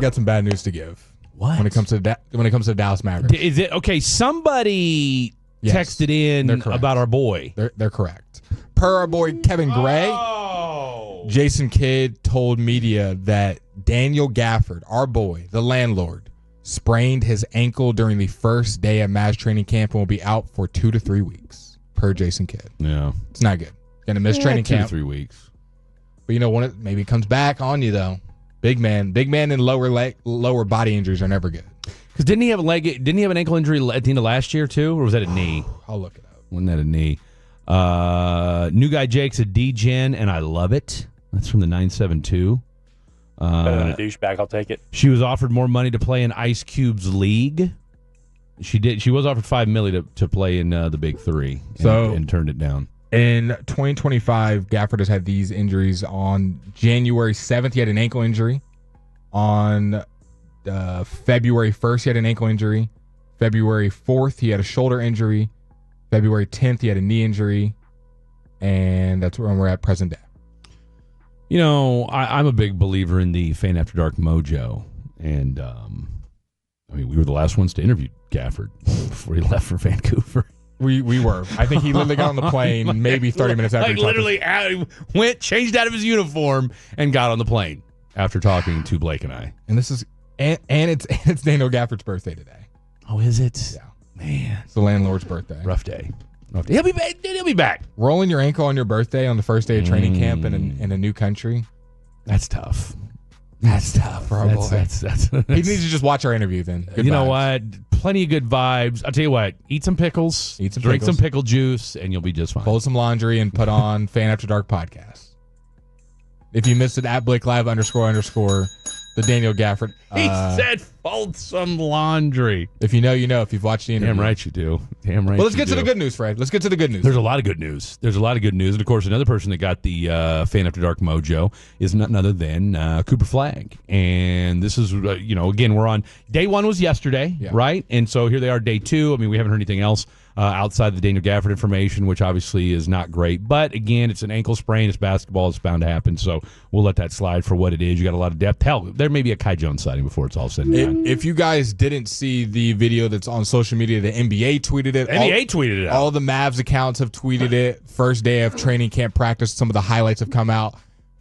got some bad news to give. What? When it comes to the Dallas Mavericks. Is it okay? Somebody texted in about our boy. They're correct. Per our boy Kevin Gray, Jason Kidd told media that Daniel Gafford, our boy, the landlord, sprained his ankle during the first day of Mavs training camp and will be out for 2 to 3 weeks. Per Jason Kidd. Yeah, it's not good. Gonna miss training camp 2 to 3 weeks. But you know when maybe it comes back on you though. Big man and lower body injuries are never good. Because didn't he have an ankle injury at the end of last year too, or was that a knee? I'll look it up. Wasn't that a knee? New guy Jake's a D-Gen, and I love it. That's from the 972. Better than a douchebag, I'll take it. She was offered more money to play in Ice Cube's league. She did. She was offered $5 million to play in the Big Three, and turned it down. In 2025, Gafford has had these injuries. On January 7th, he had an ankle injury. On February 1st, he had an ankle injury. February 4th, he had a shoulder injury. February 10th, he had a knee injury. And that's where we're at present day. You know, I'm a big believer in the Fan After Dark mojo. And, we were the last ones to interview Gafford before he left for Vancouver. We were. I think he literally got on the plane maybe 30 minutes after. Went, changed out of his uniform, and got on the plane after talking to Blake and I. And this is it's Daniel Gafford's birthday today. Oh, is it? Yeah, man, it's the landlord's birthday. Rough day. He'll be back. Rolling your ankle on your birthday on the first day of training camp in a new country. That's tough. That's tough for our boy. That's he needs to just watch our interview then. Good you vibes. know what? Plenty of good vibes. I'll tell you what. Eat some pickles. Drink some pickle juice, and you'll be just fine. Fold some laundry and put on Fan After Dark podcast. If you missed it, at Blake Live _ the Daniel Gafford. He said fold some laundry. If you know, you know. If you've watched the interview. Damn right you do. Damn right. Well, let's get to the good news, Fred. Let's get to the good news. There's a lot of good news. And, of course, another person that got the Fan After Dark mojo is none other than Cooper Flagg. And this is, again, we're on day one was yesterday, right? And so here they are, day two. I mean, we haven't heard anything else outside the Daniel Gafford information, which obviously is not great. But, again, it's an ankle sprain. It's basketball. It's bound to happen. So we'll let that slide for what it is. You got a lot of depth. Hell, there may be a Kai Jones sighting before it's all said and done. If you guys didn't see the video that's on social media, the NBA tweeted it. Tweeted it out. All the Mavs accounts have tweeted it. First day of training camp practice, some of the highlights have come out.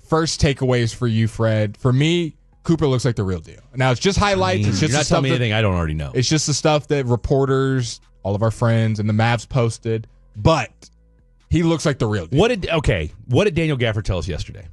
First takeaways for you, Fred. For me, Cooper looks like the real deal. Now, it's just highlights. It's just you're not telling me anything I don't already know. It's just the stuff that reporters, all of our friends, and the Mavs posted. But he looks like the real deal. What did Daniel Gafford tell us yesterday?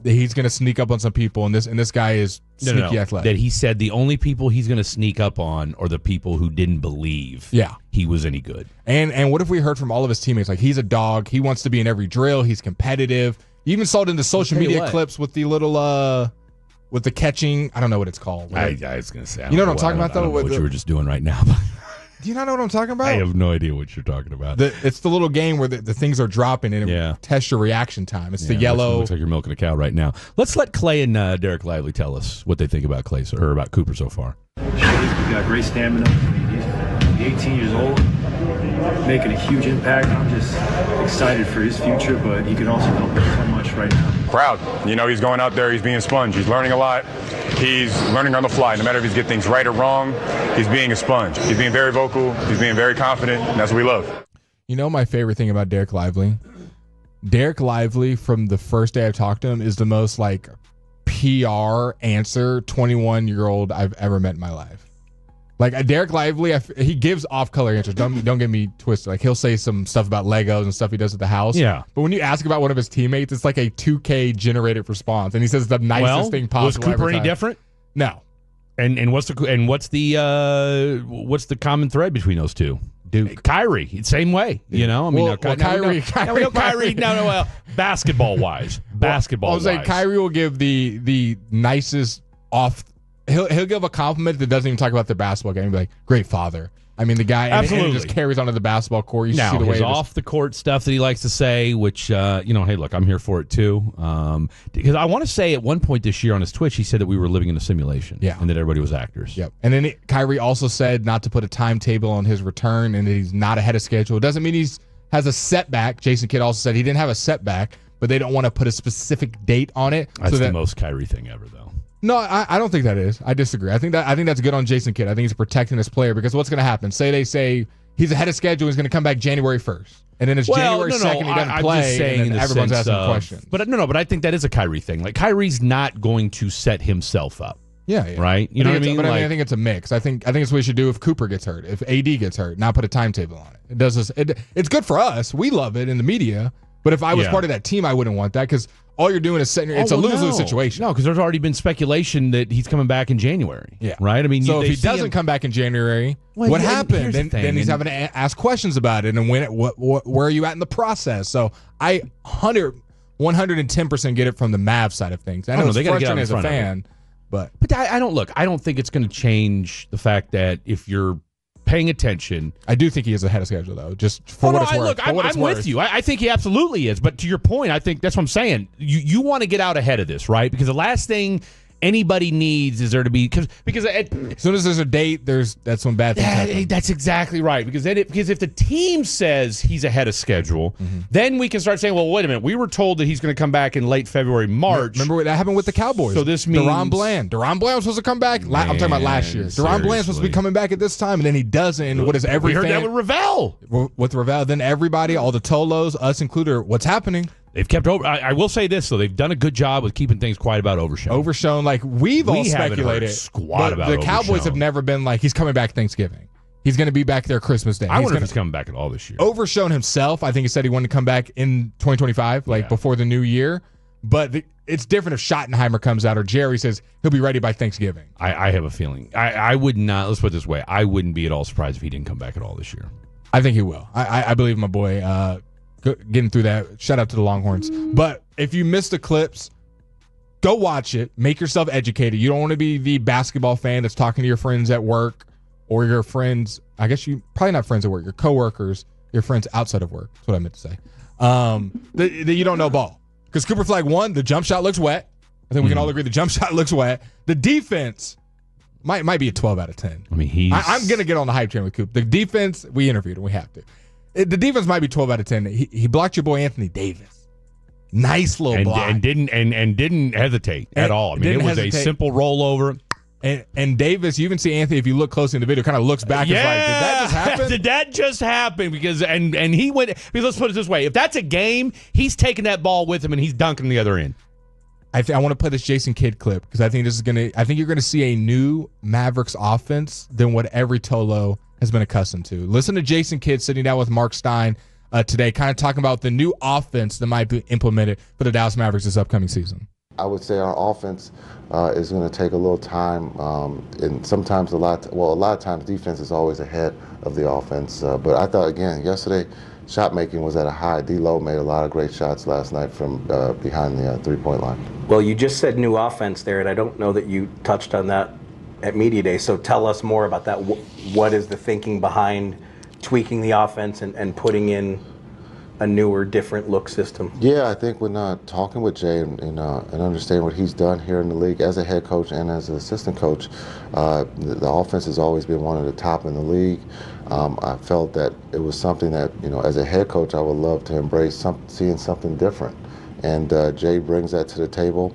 He's going to sneak up on some people, and this guy is sneaky athletic. That he said the only people he's going to sneak up on are the people who didn't believe he was any good. And what if we heard from all of his teammates, like he's a dog, he wants to be in every drill, he's competitive. You even saw it in the social media clips with the little with the catching, I don't know what it's called. I was going to say. You know what I'm talking about, though? I don't know what you were just doing right now. Do you not know what I'm talking about? I have no idea what you're talking about. It's the little game where the things are dropping and it tests your reason time. It's the yellow. Looks like you're milking a cow right now. Let's let Clay and Derek Lively tell us what they think about about Cooper so far. He's got great stamina. He's 18 years old, making a huge impact. I'm just excited for his future, but he can also help us so much right now. Proud. He's going out there, he's being a sponge. He's learning a lot. He's learning on the fly. No matter if he's getting things right or wrong, he's being a sponge. He's being very vocal. He's being very confident, and that's what we love. You know my favorite thing about Derek Lively? Derek Lively, from the first day I've talked to him, is the most PR answer 21-year-old I've ever met in my life. Derek Lively, he gives off-color answers. Don't get me twisted. He'll say some stuff about Legos and stuff he does at the house. Yeah. But when you ask about one of his teammates, it's like a 2K generated response, and he says the nicest thing possible. Was Cooper any different? No. And what's the common thread between those two? Duke. Kyrie, same way. Kyrie. Basketball wise. I was saying Kyrie will give the nicest off. He'll give a compliment that doesn't even talk about the basketball game. He'll be like, great father. I mean, the guy absolutely just carries onto the basketball court. You see the way his off the court stuff that he likes to say, which hey, look, I'm here for it too. Because I want to say at one point this year on his Twitch, he said that we were living in a simulation, and that everybody was actors. Yep. And then Kyrie also said not to put a timetable on his return, and that he's not ahead of schedule. It doesn't mean has a setback. Jason Kidd also said he didn't have a setback, but they don't want to put a specific date on it. That's the most Kyrie thing ever, though. No, I don't think that is. I disagree. I think that's good on Jason Kidd. I think he's protecting this player because what's going to happen? They say he's ahead of schedule. He's going to come back January 1st. And then it's January 2nd, he doesn't play, and then everyone's asking questions. But I think that is a Kyrie thing. Like, Kyrie's not going to set himself up. Yeah. Right? You know what I mean? But I think it's a mix. I think it's what we should do if Cooper gets hurt, if AD gets hurt, not put a timetable on it. It does this. It's good for us. We love it in the media. But if I was part of that team, I wouldn't want that because all you're doing is setting. It's a lose-lose situation. No, because there's already been specation that he's coming back in January. Yeah. Right? I mean, so if he doesn't come back in January, what happened? Then he's having to ask questions about it. And where are you at in the process? So I 110% get it from the Mavs side of things. I know it's frustrating as a fan. But I don't think it's going to change the fact that if you're paying attention. I do think he is ahead of schedule, though, just for what it's worth. Look, I'm with you. I think he absolutely is. But to your point, I think that's what I'm saying. You want to get out ahead of this, right? Because the last thing anybody needs is there to be because as soon as there's a date, that's when bad things happen. That's exactly right. Because if the team says he's ahead of schedule, then we can start saying, well, wait a minute, we were told that he's going to come back in late February, March. Remember what that happened with the Cowboys? So this means DeRon Bland was supposed to come back. I'm talking about last year. DeRon Bland's supposed to be coming back at this time, and then he doesn't. What is everything? We heard that with Ravel. With Ravel, then everybody, all the Tolos, us included, what's happening? They've kept over. I will say this though: they've done a good job with keeping things quiet about Overshown. Overshown, like we all speculated. Squat about the Cowboys have never been like he's coming back Thanksgiving. He's going to be back there Christmas Day. I wonder if he's coming back at all this year. Overshown himself, I think he said he wanted to come back in 2025, before the new year. But it's different if Schottenheimer comes out or Jerry says he'll be ready by Thanksgiving. I have a feeling. I would not. Let's put it this way: I wouldn't be at all surprised if he didn't come back at all this year. I think he will. I believe my boy. Getting through that. Shout out to the Longhorns. But if you missed the clips, go watch it. Make yourself educated. You don't want to be the basketball fan that's talking to your friends at work or your friends. I guess you probably not friends at work. Your coworkers, your friends outside of work. That's what I meant to say. That you don't know ball. Because Cooper Flagg won. The jump shot looks wet. I think we can all agree the jump shot looks wet. The defense might be a 12 out of 10. I mean, I'm going to get on the hype train with Coop. The defense, we interviewed him. We have to. The defense might be 12 out of 10. He blocked your boy Anthony Davis. Nice little block. And didn't hesitate at all. I mean, it was a simple rollover. And Davis, you even see Anthony, if you look closely in the video, kind of looks back and is like, did that just happen? Did that just happen? Because and he went, because let's put it this way. If that's a game, he's taking that ball with him and he's dunking the other end. I want to play this Jason Kidd clip because I think you're gonna see a new Mavericks offense than what every Tolo has been accustomed to. Listen to Jason Kidd sitting down with Mark Stein today, kind of talking about the new offense that might be implemented for the Dallas Mavericks this upcoming season. I would say our offense is going to take a little time, and sometimes a lot of times defense is always ahead of the offense. But I thought, again, yesterday, shot making was at a high. D-Lo made a lot of great shots last night from behind the three-point line. Well, you just said new offense there, and I don't know that you touched on that at Media Day, so tell us more about that. What is the thinking behind tweaking the offense and putting in a newer, different look system? Yeah, I think when talking with Jay and understanding what he's done here in the league as a head coach and as an assistant coach, the offense has always been one of the top in the league. I felt that it was something that, as a head coach, I would love to embrace seeing something different. And Jay brings that to the table.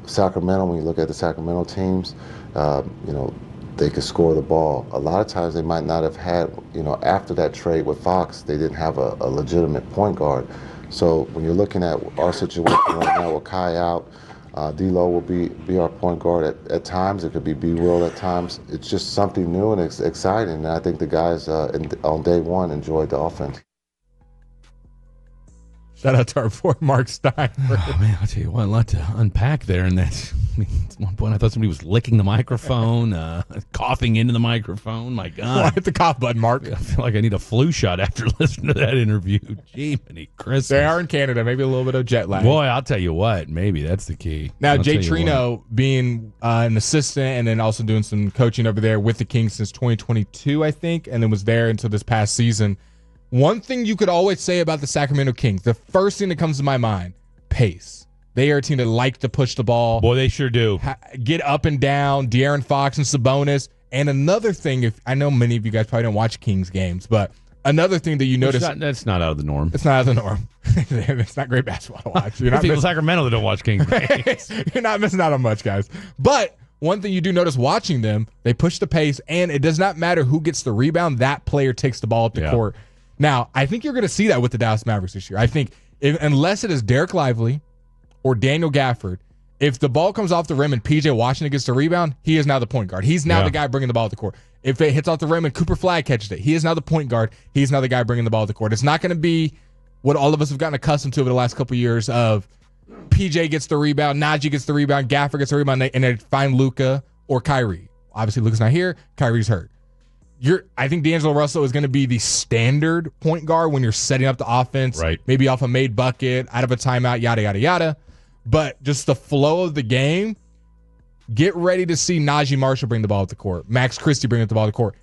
Sacramento, when you look at the Sacramento teams, they could score the ball. A lot of times they might not have had, after that trade with Fox, they didn't have a legitimate point guard. So when you're looking at our situation right now with Kai out, D-Lo will be our point guard at times. It could be B-Will at times. It's just something new and exciting. And I think the guys on day one enjoyed the offense. Shout out to our boy Mark Stein. Oh, man, I'll tell you what, a lot to unpack there. And at one point I thought somebody was licking the microphone, coughing into the microphone. My God. Well, hit the cough button, Mark. I feel like I need a flu shot after listening to that interview. Gee, many Christmas. They are in Canada. Maybe a little bit of jet lag. Boy, I'll tell you what. Maybe that's the key. Now, Jay Trino being an assistant and then also doing some coaching over there with the Kings since 2022, I think, and then was there until this past season. One thing you could always say about the Sacramento Kings, the first thing that comes to my mind, pace. They are a team that like to push the ball. Boy, they sure do. Get up and down, De'Aaron Fox and Sabonis. And another thing, I know many of you guys probably don't watch Kings games, but Another thing that you notice. That's not out of the norm. It's not out of the norm. It's not great basketball to watch. You're not people in Sacramento that don't watch Kings. You're not missing out on much, guys. But one thing you do notice watching them, they push the pace, and it does not matter who gets the rebound. That player takes the ball up the court. Now, I think you're going to see that with the Dallas Mavericks this year. I think unless it is Derek Lively or Daniel Gafford, if the ball comes off the rim and P.J. Washington gets the rebound, he is now the point guard. He's now the guy bringing the ball to the court. If it hits off the rim and Cooper Flagg catches it, he is now the point guard. He's now the guy bringing the ball to the court. It's not going to be what all of us have gotten accustomed to over the last couple of years of P.J. gets the rebound, Najee gets the rebound, Gafford gets the rebound, and they find Luka or Kyrie. Obviously, Luka's not here. Kyrie's hurt. I think D'Angelo Russell is going to be the standard point guard when you're setting up the offense, right? Maybe off a made bucket, out of a timeout, yada, yada, yada. But just the flow of the game, get ready to see Najee Marshall bring the ball to the court, Max Christie bring the ball to the court.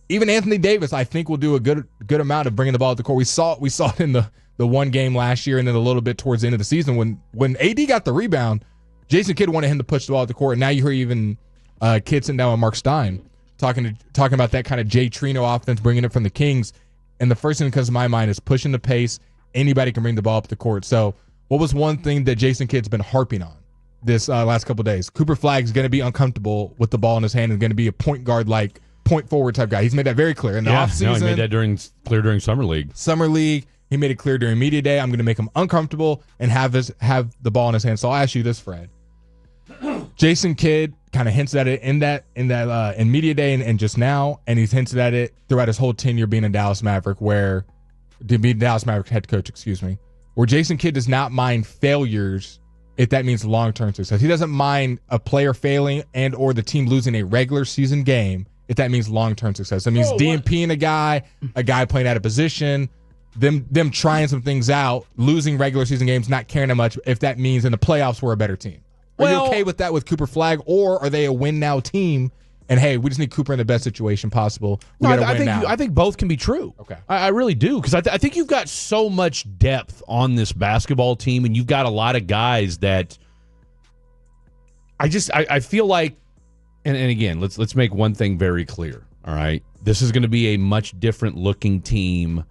Even Anthony Davis, I think, will do a good amount of bringing the ball to the court. We saw it in the one game last year and then a little bit towards the end of the season. When AD got the rebound, Jason Kidd wanted him to push the ball to the court. And now you hear even Kidd sitting down with Mark Stein talking about that kind of Jay Trino offense, bringing it from the Kings. And the first thing that comes to my mind is pushing the pace. Anybody can bring the ball up the court. So what was one thing that Jason Kidd's been harping on this last couple of days? Cooper Flagg is going to be uncomfortable with the ball in his hand and going to be a point guard, like point forward type guy. He's made that very clear in the offseason. He made that clear during Summer League. He made it clear during media day. I'm going to make him uncomfortable and have the ball in his hand. So I'll ask you this, Fred. Jason Kidd kind of hints at it in media day and just now, and he's hinted at it throughout his whole tenure being a Dallas Maverick, head coach, where Jason Kidd does not mind failures if that means long-term success. He doesn't mind a player failing and or the team losing a regular season game if that means long-term success. That means DNPing a guy playing out of position, them trying some things out, losing regular season games, not caring that much if that means in the playoffs we're a better team. Are you okay with that with Cooper Flagg, or are they a win-now team? And, hey, we just need Cooper in the best situation possible. I think both can be true. Okay. I really do, because I think you've got so much depth on this basketball team, and you've got a lot of guys that I feel like, and again, let's make one thing very clear, all right? This is going to be a much different-looking team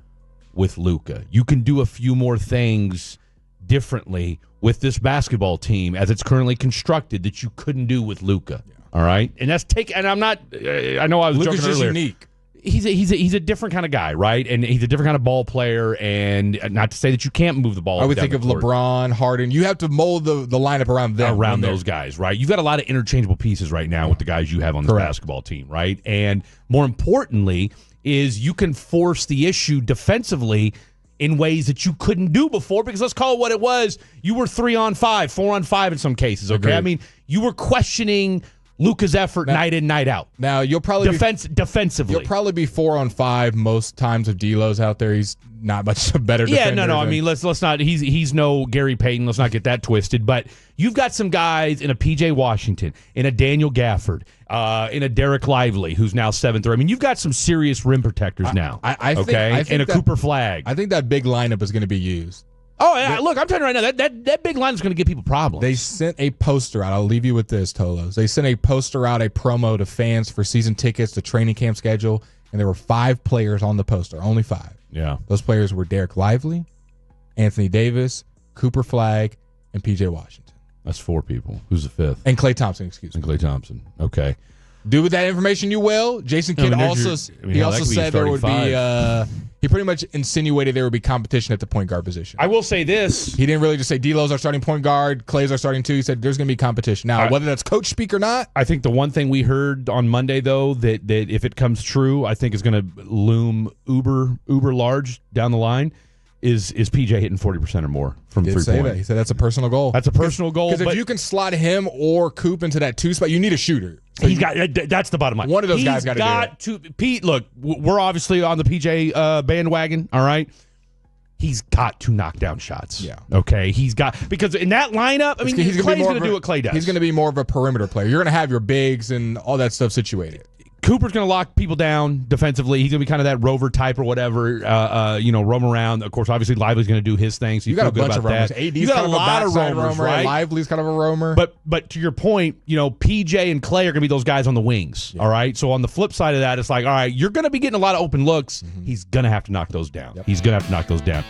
with Luka. You can do a few more things differently with this basketball team as it's currently constructed that you couldn't do with Luka. Yeah. All right, and I'm not. I know I was Luka's joking earlier. Unique. He's a different kind of guy, right? And he's a different kind of ball player. And not to say that you can't move the ball. I would think of LeBron, Harden. You have to mold the lineup around them. Around those guys, right? You've got a lot of interchangeable pieces right now with the guys you have on this basketball team, right? And more importantly is you can force the issue defensively in ways that you couldn't do before, because let's call it what it was. You were 3-on-5, 4-on-5 in some cases, okay? Agreed. I mean, you were questioning Luka's effort night in, night out. Now, you'll probably defensively. You'll probably be 4-on-5 most times if D'Lo's out there. He's not much better defender. Yeah, no. I mean, let's not. He's no Gary Payton. Let's not get that twisted. But you've got some guys in a P.J. Washington, in a Daniel Gafford, in a Derek Lively, who's now 7th. I mean, you've got some serious rim protectors now. I think and a Cooper Flagg. I think that big lineup is going to be used. Oh, yeah, look, I'm telling you right now, that big line is going to give people problems. They sent a poster out. I'll leave you with this, Tolos. They sent a poster out, a promo to fans for season tickets, the training camp schedule, and there were 5 players on the poster, only 5. Yeah. Those players were Derek Lively, Anthony Davis, Cooper Flagg, and P.J. Washington. That's 4 people. Who's the 5th? And Klay Thompson, excuse me. And Klay Thompson. Okay. Do with that information you will. Jason Kidd also said there would be he pretty much insinuated there would be competition at the point guard position. I will say this. He didn't really just say D'Lo's our starting point guard, Klay's our starting 2. He said there's going to be competition. Now, whether that's coach speak or not. I think the one thing we heard on Monday, though, that if it comes true, I think is going to loom uber large down the line is PJ hitting 40% or more from 3-point. He said that's a personal goal. That's a personal goal. Because if you can slot him or Coop into that 2 spot, you need a shooter. So that's the bottom line. One of those guys got to do it. Pete, look, we're obviously on the PJ bandwagon, all right? He's got to knock down shots. Yeah. Okay? Because in that lineup, I mean, Klay's going to do what Klay does. He's going to be more of a perimeter player. You're going to have your bigs and all that stuff situated. Cooper's going to lock people down defensively. He's going to be kind of that rover type or whatever, roam around. Of course, obviously, Lively's going to do his thing. So you got a bunch of roamers. You got a lot of roamers, right? Lively's kind of a roamer. But to your point, PJ and Clay are going to be those guys on the wings, all right? So on the flip side of that, it's like, all right, you're going to be getting a lot of open looks. He's going to have to knock those down. He's going to have to knock those down.